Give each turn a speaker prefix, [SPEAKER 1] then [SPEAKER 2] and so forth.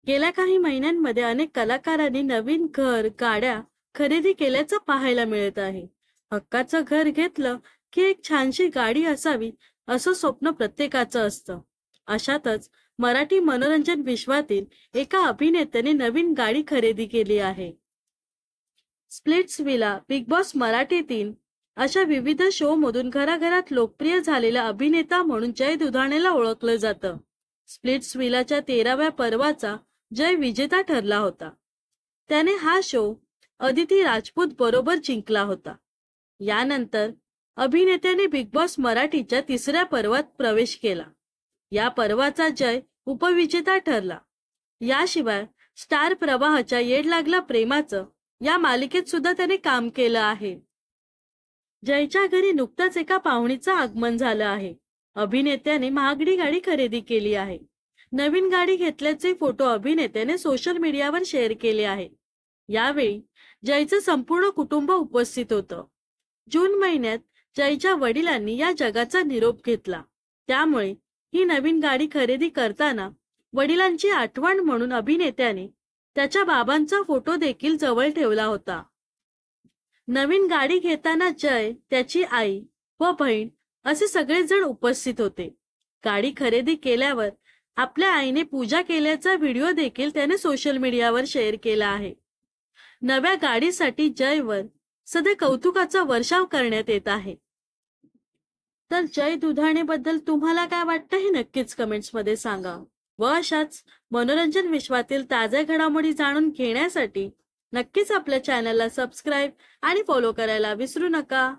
[SPEAKER 1] गेल्या काही महिन्यांमध्ये अनेक कलाकारांनी नवीन घर, गाड्या खरेदी केल्याचं पाहायला मिळत आहे. हक्काचं घर घेतलं की एक छानशी गाडी असावी असं स्वप्न प्रत्येकाचं असतं. अशातच मराठी मनोरंजन विश्वातील एका अभिनेत्याने नवीन गाडी खरेदी केली आहे. Splits villa, big boss Marathi 3 अशा विविध शो मधून घराघरात लोकप्रिय झालेला अभिनेता म्हणून जय दुधाणेला ओळखलं जातं. स्प्लिट्स विलाच्या 13व्या पर्वाचा जय विजेता ठरला होता. त्याने हा शो अदिती राजपूत बरोबर जिंकला होता. यानंतर अभिनेत्याने बिग बॉस मराठीच्या 3ऱ्या पर्वात प्रवेश केला. या पर्वाचा जय उपविजेता ठरला. याशिवाय स्टार प्रवाहच्या येड लागला प्रेमाचं या मालिकेत सुद्धा त्याने काम केलं आहे. जयच्या घरी नुकताच एका पाहुणीचं आगमन झालं आहे. अभिनेत्याने महागडी गाडी खरेदी केली आहे. नवीन गाडी घेतल्याचे फोटो अभिनेत्याने सोशल मीडियावर शेअर केले आहे. यावेळी जयचं संपूर्ण कुटुंब उपस्थित होतं. जून महिन्यात जयच्या वडिलांनी या जगाचा निरोप घेतला. त्यामुळे ही नवीन गाडी खरेदी करताना वडिलांची आठवण म्हणून अभिनेत्याने त्याच्या बाबांचा फोटो देखील जवळ ठेवला होता. नवीन गाडी घेताना जय, त्याची आई व बहीण असे सगळेजण उपस्थित होते. गाडी खरेदी केल्यावर आपल्या आईने पूजा केल्याचा व्हिडिओ देखील त्याने सोशल मीडियावर शेअर केला आहे. नव्या गाडीसाठी जयवर सध्या कौतुकाचा वर्षाव करण्यात येत आहे. तर जय दुधाणे बद्दल तुम्हाला काय वाटतं हे नक्कीच कमेंट्स मध्ये सांगा. व अशाच मनोरंजन विश्वातील ताज्या घडामोडी जाणून घेण्यासाठी नक्कीच आपल्या चॅनलला सबस्क्राईब आणि फॉलो करायला विसरू नका.